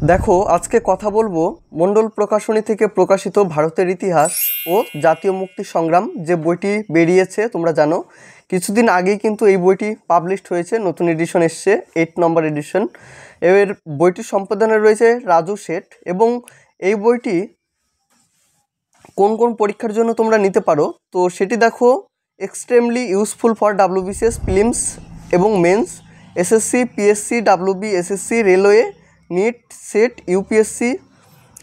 দেখো, আজকে কথা বলবো মণ্ডল প্রকাশনী থেকে প্রকাশিত ভারতের ইতিহাস ও জাতীয় মুক্তি সংগ্রাম যে বইটি বেরিয়েছে তোমরা জানো। কিছুদিন আগেই কিন্তু এই বইটি পাবলিশড হয়েছে, নতুন এডিশন এসছে, 8 নম্বর এডিশন। এর বইটির সম্পাদনায় রয়েছে রাজু শেঠ এবং এই বইটি কোন কোন পরীক্ষার জন্য তোমরা নিতে পারো তো সেটি দেখো। Extremely useful for WBCS prelims এবং mains, SSC, PSC, WB, SSC, railway, NEET, SET, UPSC,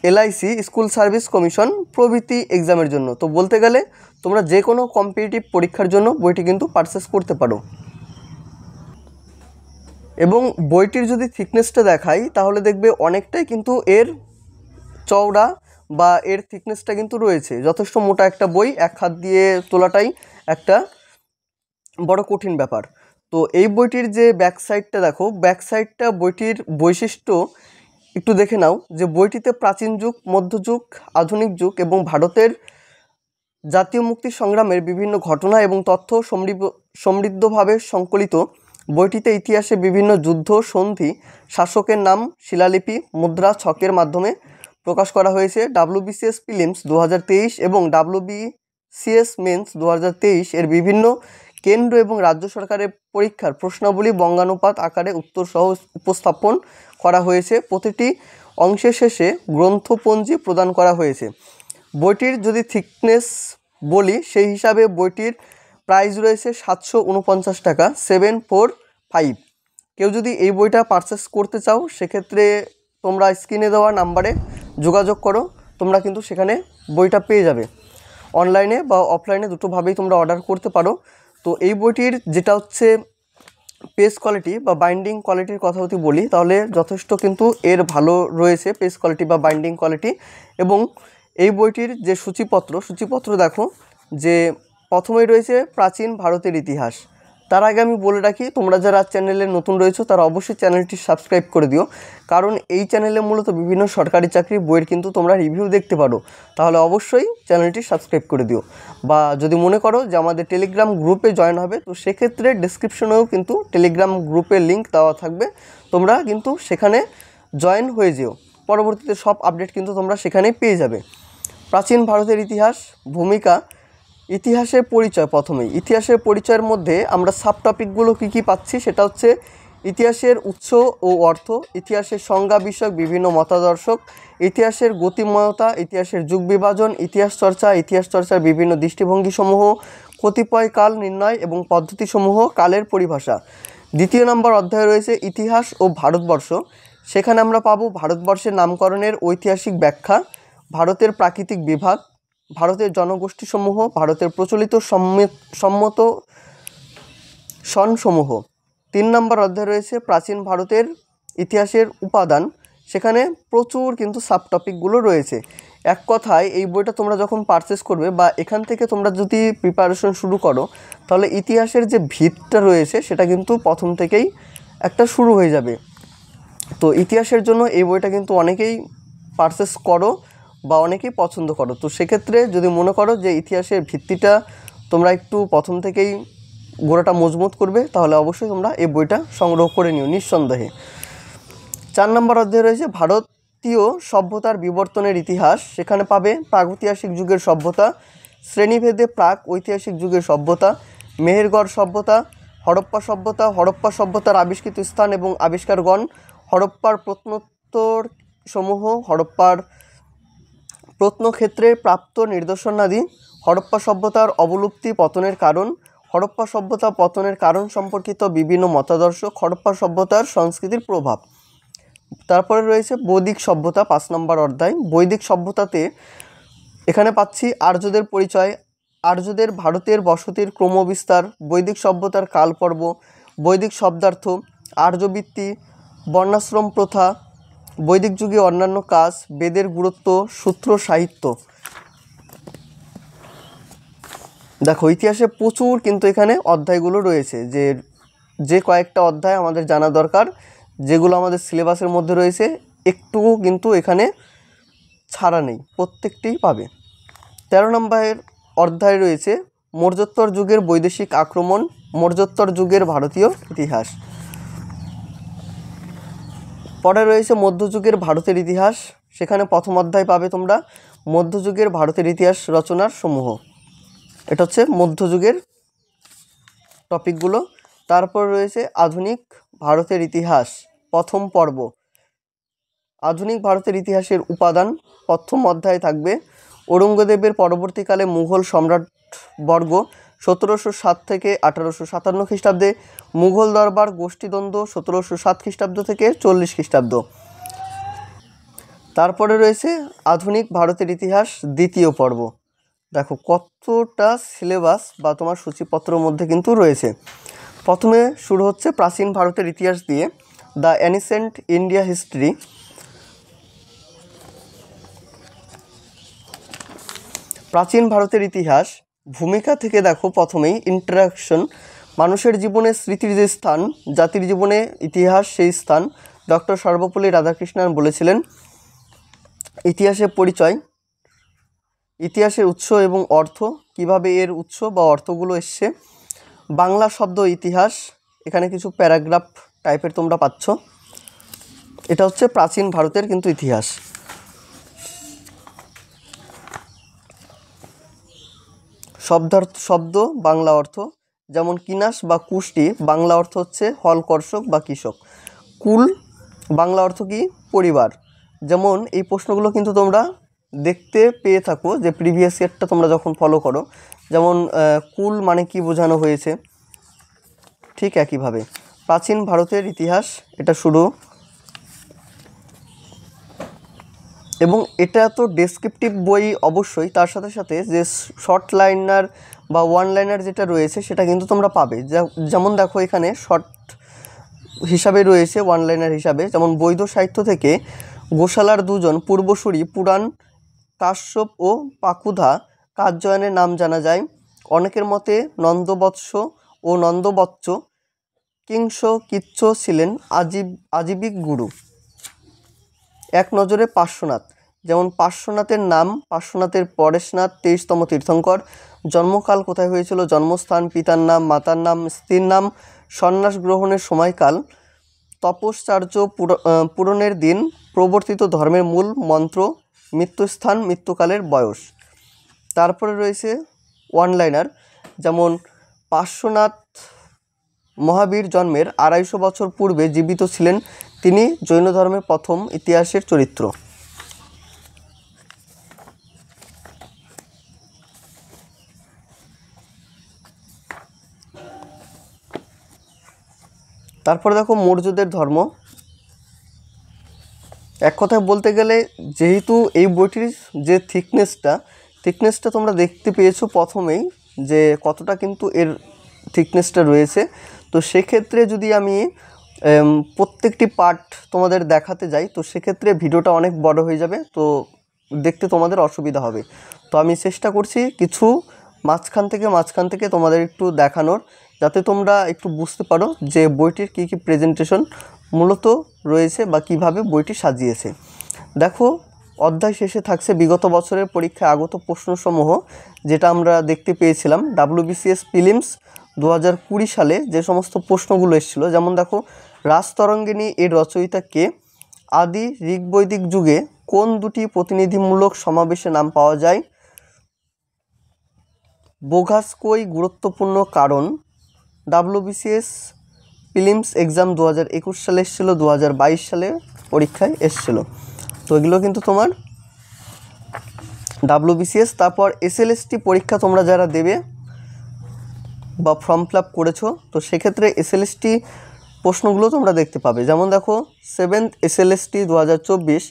LIC, school service commission প্রভৃতি এক্সামের জন্য। তো বলতে গেলে তোমরা যে কোনো কম্পিটিটিভ পরীক্ষার জন্য বইটি কিন্তু পারচেস করতে পারো। এবং বইটির যদি থিকনেসটা দেখাই তাহলে দেখবে অনেকটাই কিন্তু এর চওড়া বা এর থিকনেসটা কিন্তু রয়েছে, যথেষ্ট মোটা একটা বই, এক হাত দিয়ে তোলাটাই একটা বড় কঠিন ব্যাপার। তো এই বইটির যে ব্যাক সাইডটা দেখো, ব্যাক সাইডটা বইটির বৈশিষ্ট্য একটু দেখে নাও যে বইটিতে প্রাচীন যুগ, মধ্যযুগ, আধুনিক যুগ এবং ভারতের জাতীয় মুক্তি সংগ্রামের বিভিন্ন ঘটনা এবং তথ্য সমৃদ্ধভাবে সংকলিত। বইটিতে ইতিহাসে বিভিন্ন যুদ্ধ, সন্ধি, শাসকের নাম, শিলালিপি, মুদ্রা, ছকের মাধ্যমে প্রকাশ করা হয়েছে। ডাব্লিউবিসিএস প্রিলিমস 2023 এবং ডাব্লিউবিসিএস মেন্স 2023 এর বিভিন্ন কেন্দ্র এবং রাজ্য সরকারের পরীক্ষার প্রশ্নাবলী বঙ্গানুপাত আকারে উত্তরসহ উপস্থাপন করা হয়েছে। প্রতিটি অংশের শেষে গ্রন্থপঞ্জি প্রদান করা হয়েছে। বইটির যদি থিকনেস বলি সেই হিসাবে বইটির প্রাইস রয়েছে 749 টাকা, 745। কেউ যদি এই বইটা পারচেস করতে চাও সেক্ষেত্রে তোমরা স্ক্রিনে দেওয়া নাম্বারে যোগাযোগ করো, তোমরা কিন্তু সেখানে বইটা পেয়ে যাবে। অনলাইনে বা অফলাইনে দুটোভাবেই তোমরা অর্ডার করতে পারো। তো এই বইটির যেটা হচ্ছে পেজ কোয়ালিটি বা বাইন্ডিং কোয়ালিটির কথা যদি বলি তাহলে যথেষ্ট কিন্তু এর ভালো রয়েছে পেজ কোয়ালিটি বা বাইন্ডিং কোয়ালিটি। এবং এই বইটির যে সূচিপত্র দেখো যে প্রথমেই রয়েছে প্রাচীন ভারতের ইতিহাস। তার আগে আমি বলে রাখি, তোমরা যারা চ্যানেলে নতুন রয়েছো তারা অবশ্যই চ্যানেলটি সাবস্ক্রাইব করে দিও, কারণ এই চ্যানেলে মূলত বিভিন্ন সরকারি চাকরির বইয়ের কিন্তু তোমরা রিভিউ দেখতে পারো। তাহলে অবশ্যই চ্যানেলটি সাবস্ক্রাইব করে দিও। বা যদি মনে করো যে আমাদের টেলিগ্রাম গ্রুপে জয়েন হবে তো সেক্ষেত্রে ডেসক্রিপশনেও কিন্তু টেলিগ্রাম গ্রুপের লিঙ্ক দেওয়া থাকবে, তোমরা কিন্তু সেখানে জয়েন হয়ে যেও। পরবর্তীতে সব আপডেট কিন্তু তোমরা সেখানেই পেয়ে যাবে। প্রাচীন ভারতের ইতিহাস, ভূমিকা, ইতিহাসের পরিচয়। প্রথমেই ইতিহাসের পরিচয়ের মধ্যে আমরা সাব টপিকগুলো কী পাচ্ছি সেটা হচ্ছে ইতিহাসের উৎস ও অর্থ, ইতিহাসের সংজ্ঞা বিষয়ক বিভিন্ন মতাদর্শক, ইতিহাসের গতিময়তা, ইতিহাসের যুগ বিভাজন, ইতিহাস চর্চার বিভিন্ন দৃষ্টিভঙ্গিসমূহ, কতিপয় কাল নির্ণয় এবং পদ্ধতিসমূহ, কালের পরিভাষা। দ্বিতীয় নম্বর অধ্যায় রয়েছে ইতিহাস ও ভারতবর্ষ। সেখানে আমরা পাবো ভারতবর্ষের নামকরণের ঐতিহাসিক ব্যাখ্যা, ভারতের প্রাকৃতিক বিভাগ, ভারতের জনগোষ্ঠীসমূহ, ভারতের প্রচলিত সম্মত সনসমূহ। 3 নম্বর অধ্যায় রয়েছে প্রাচীন ভারতের ইতিহাসের উপাদান। সেখানে প্রচুর কিন্তু সাব টপিকগুলো রয়েছে। এক কথায় এই বইটা তোমরা যখন পারচেস করবে বা এখান থেকে তোমরা যদি প্রিপারেশন শুরু করো তাহলে ইতিহাসের যে ভিতটা রয়েছে সেটা কিন্তু প্রথম থেকেই একটা শুরু হয়ে যাবে। তো ইতিহাসের জন্য এই বইটা কিন্তু অনেকেই পারচেস করো বা অনেকেই পছন্দ করো। তো সেক্ষেত্রে যদি মনে করো যে ইতিহাসের ভিত্তিটা তোমরা একটু প্রথম থেকেই গোড়াটা মজবুত করবে তাহলে অবশ্যই তোমরা এই বইটা সংগ্রহ করে নিও নিঃসন্দেহে। 4 নম্বর অধ্যায় রয়েছে ভারতীয় সভ্যতার বিবর্তনের ইতিহাস। সেখানে পাবে প্রাগৈতিহাসিক যুগের সভ্যতা, শ্রেণীভেদে প্রাক ঐতিহাসিক যুগের সভ্যতা, মেহেরগড় সভ্যতা, হরপ্পা সভ্যতার আবিষ্কৃত স্থান এবং আবিষ্কারগণ, হরপ্পার প্রত্নোত্তর সমূহ, হরপ্পার প্রত্নক্ষেত্রে প্রাপ্ত নিদর্শনাদি, হরপ্পা সভ্যতার অবলুপ্তি পতনের কারণ, হরপ্পা সভ্যতা পতনের কারণ সম্পর্কিত বিভিন্ন মতাদর্শ, হরপ্পা সভ্যতার সংস্কৃতির প্রভাব। তারপরে রয়েছে বৈদিক সভ্যতা, 5 নম্বর অধ্যায়। বৈদিক সভ্যতাতে এখানে পাচ্ছি আর্যদের পরিচয়, আর্যদের ভারতের বসতির ক্রমবিস্তার, বৈদিক সভ্যতার কালপর্ব, বৈদিক শব্দার্থ, আর্যবৃত্তি, বর্ণাশ্রম প্রথা, বৈদিক যুগে অন্যান্য কাজ, বেদের গুরুত্ব, সূত্র সাহিত্য। দেখো ইতিহাসে প্রচুর কিন্তু এখানে অধ্যায়গুলো রয়েছে, যে কয়েকটা অধ্যায় আমাদের জানা দরকার, যেগুলো আমাদের সিলেবাসের মধ্যে রয়েছে, একটুও কিন্তু এখানে ছাড়া নেই, প্রত্যেকটিই পাবে। 13 নম্বরের অধ্যায় রয়েছে মৌর্যোত্তর যুগের বৈদেশিক আক্রমণ, মৌর্যোত্তর যুগের ভারতীয় ইতিহাস। পরে রয়েছে মধ্যযুগের ভারতের ইতিহাস, সেখানে প্রথম অধ্যায় পাবে তোমরা মধ্যযুগের ভারতের ইতিহাস রচনার সমূহ। এটা হচ্ছে মধ্যযুগের টপিকগুলো। তারপর রয়েছে আধুনিক ভারতের ইতিহাস প্রথম পর্ব, আধুনিক ভারতের ইতিহাসের উপাদান। প্রথম অধ্যায়ে থাকবে ঔরঙ্গজেবের পরবর্তীকালে মুঘল সম্রাটবর্গ 1707 থেকে 1857 খ্রিস্টাব্দে, মুঘল দরবার গোষ্ঠীদ্বন্দ্ব 1707 খ্রিস্টাব্দ থেকে 40 খ্রিস্টাব্দ। তারপরে রয়েছে আধুনিক ভারতের ইতিহাস দ্বিতীয় পর্ব। দেখো কতটা সিলেবাস বা তোমার সূচিপত্রের মধ্যে কিন্তু রয়েছে। প্রথমে শুরু হচ্ছে প্রাচীন ভারতের ইতিহাস দিয়ে, দ্য অ্যানিসেন্ট ইন্ডিয়া হিস্ট্রি। প্রাচীন ভারতের ইতিহাস ভূমিকা থেকে দেখো প্রথমেই ইন্টারাকশন, মানুষের জীবনে স্মৃতির যে স্থান, জাতির জীবনে ইতিহাস সেই স্থান। ডক্টর সর্বপল্লী রাধাকৃষ্ণন বলেছিলেন ইতিহাসের পরিচয়, ইতিহাসের উৎস এবং অর্থ, কিভাবে এর উৎস বা অর্থগুলো এসছে। বাংলা শব্দ ইতিহাস, এখানে কিছু প্যারাগ্রাফ টাইপের তোমরা পাচ্ছ। এটা হচ্ছে প্রাচীন ভারতের কিন্তু ইতিহাস। শব্দ বাংলা অর্থ, যেমন কিনাস বা কুষ্টি বাংলা অর্থ হচ্ছে হল কর্ষক বা কৃষক। কুল বাংলা অর্থ কি? পরিবার। যেমন এই প্রশ্নগুলো কিন্তু তোমরা দেখতে পেয়ে থাকো যে প্রিভিয়াস ইয়ারটা তোমরা যখন ফলো করো, যেমন কুল মানে কি বোঝানো হয়েছে, ঠিক একইভাবে প্রাচীন ভারতের ইতিহাস এটা শুরু। এবং এটা তো ডেসক্রিপটিভ বই অবশ্যই, তার সাথে সাথে যে শর্ট লাইনার বা ওয়ান লাইনার যেটা রয়েছে সেটা কিন্তু তোমরা পাবে। যেমন দেখো এখানে শর্ট হিসাবে রয়েছে, ওয়ান লাইনার হিসাবে, যেমন বৈদ্য সাহিত্য থেকে গোশালার দুজন পূর্বসূরি পুরাণ কাশ্যপ ও পাকুধা কার্যয়নের নাম জানা যায়। অনেকের মতে নন্দবৎস ও নন্দবচ্চ কিংস কিচ্ছ ছিলেন আজীবিক গুরু। এক নজরে পার্শ্বনাথ, যেমন পার্শ্বনাথের নাম, পার্শ্বনাথের পরেশনাথ 23তম তীর্থঙ্কর। জন্মকাল কোথায় হয়েছিল, জন্মস্থান, পিতার নাম, মাতার নাম, স্ত্রীর নাম, সন্ন্যাস গ্রহণের সময়কাল, তপশ্চার্য পূরণের দিন, প্রবর্তিত ধর্মের মূল মন্ত্র, মৃত্যুস্থান, মৃত্যুকালের বয়স। তারপরে রয়েছে ওয়ান লাইনার, যেমন পার্শ্বনাথ মহাবীর জন্মের 250 বছর পূর্বে জীবিত ছিলেন, তিনি জৈন ধর্মের প্রথম ইতিহাসের চরিত্র। তারপরে দেখো মৌর্যদের ধর্ম। এক কথায় বলতে গেলে যেহেতু এই বইটির যে থিকনেসটা তোমরা দেখতে পেয়েছো প্রথমেই যে কতটা কিন্তু এর থিকনেসটা রয়েছে, তো সেক্ষেত্রে যদি আমি প্রত্যেকটি পার্ট তোমাদের দেখাতে যাই তো সেক্ষেত্রে ভিডিওটা অনেক বড় হয়ে যাবে, তো দেখতে তোমাদের অসুবিধা হবে। তো আমি চেষ্টা করছি কিছু মাঝখান থেকে তোমাদের একটু দেখানোর, যাতে তোমরা একটু বুঝতে পারো যে বইটির কী কী প্রেজেন্টেশন মূলত রয়েছে বা কিভাবে বইটি সাজিয়েছে। দেখো অধ্যায় শেষে থাকছে বিগত বছরের পরীক্ষায় আগত প্রশ্নসমূহ, যেটা আমরা দেখতে পেয়েছিলাম WBCS প্রিলিমস 2020 সালে যে সমস্ত প্রশ্নগুলো এসেছিলো। যেমন দেখো রাজতরঙ্গিনী এর রচয়িতা কে? আদি ঋগ্বৈদিক যুগে কোন দুটি প্রতিনিধিমূলক সমাবেশে নাম পাওয়া যায়? বোগাসকই গুরুত্বপূর্ণ কারণ। WBCS প্রিলিমস এক্সাম 2021 সালে এসেছিলো, 2022 সালে পরীক্ষায় এসেছিলো। তো এগুলো কিন্তু তোমার WBCS। তারপর SLST পরীক্ষা তোমরা যারা দেবে বা ফর্ম ফিল আপ করেছো, তো সেক্ষেত্রে SLST প্রশ্নগুলো তোমরা দেখতে পাবে। যেমন দেখো 7th SLST 2024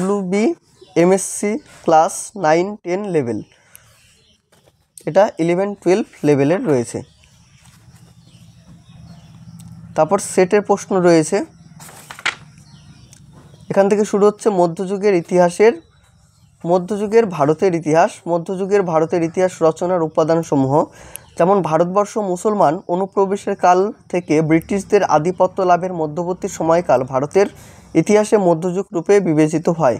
WBMSC class 9-10 level, এটা 11-12 লেভেলের রয়েছে। তারপর সেটের প্রশ্ন রয়েছে, এখান থেকে শুরু হচ্ছে মধ্যযুগের ভারতের ইতিহাস রচনার উপাদানসমূহ। যেমন ভারতবর্ষ মুসলমান অনুপ্রবেশের কাল থেকে ব্রিটিশদের আধিপত্য লাভের মধ্যবর্তী সময়কাল ভারতের ইতিহাসে মধ্যযুগ রূপে বিবেচিত হয়।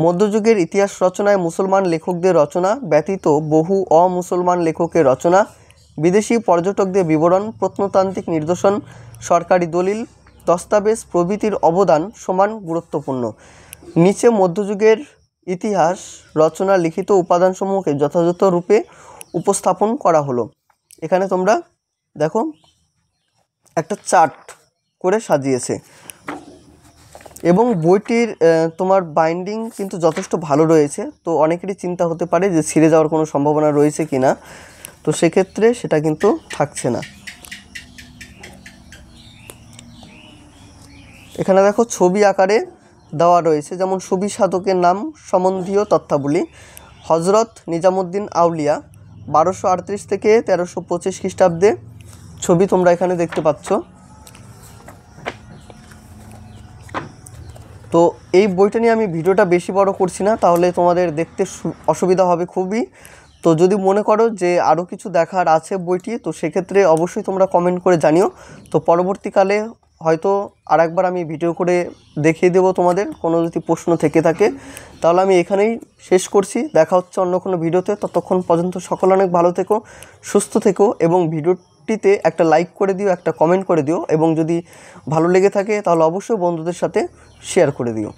মধ্যযুগের ইতিহাস রচনায় মুসলমান লেখকদের রচনা ব্যতীত বহু অমুসলমান লেখকের রচনা, বিদেশি পর্যটকদের বিবরণ, প্রত্নতান্ত্রিক নিদর্শন, সরকারি দলিল, দস্তাবেজ প্রভৃতির অবদান সমান গুরুত্বপূর্ণ। নিচে মধ্যযুগের ইতিহাস রচনা লিখিত উপাদানসমূহকে যথাযথ রূপে উপস্থাপন করা হলো। এখানে তোমরা দেখো একটা চার্ট করে সাজিয়েছে এবং বইটির তোমার বাইন্ডিং কিন্তু যথেষ্ট ভালো রয়েছে। তো অনেকেরই চিন্তা হতে পারে যে ছিঁড়ে যাওয়ার কোনো সম্ভাবনা রয়েছে কি না, তো সেক্ষেত্রে সেটা কিন্তু থাকছে না। এখানে দেখো ছবি আকারে দেওয়া রয়েছে, যেমন ছবি সাধকের নাম সম্বন্ধীয় তথ্যাবলী। হজরত নিজামুদ্দিন আউলিয়া 1238 থেকে 1325 খ্রিস্টাব্দে ছবি তোমরা এখানে দেখতে পাচ্ছ। তো এই বইটা নিয়ে আমি ভিডিওটা বেশি বড় করছি না, তাহলে তোমাদের দেখতে অসুবিধা হবে খুবই। তো যদি মনে করো যে আরও কিছু দেখার আছে বইটি, তো সেক্ষেত্রে অবশ্যই তোমরা কমেন্ট করে জানিও। তো পরবর্তীকালে হয়তো আরেকবার আমি ভিডিও করে দেখিয়ে দেবো তোমাদের, কোনো যদি প্রশ্ন থেকে থাকে। তাহলে আমি এখানেই শেষ করছি, দেখা হচ্ছে অন্য কোনো ভিডিওতে। ততক্ষণ পর্যন্ত সকলে অনেক ভালো থেকো, সুস্থ থেকো এবং ভিডিওটিতে একটা লাইক করে দিও, একটা কমেন্ট করে দিও এবং যদি ভালো লেগে থাকে তাহলে অবশ্যই বন্ধুদের সাথে শেয়ার করে দিও।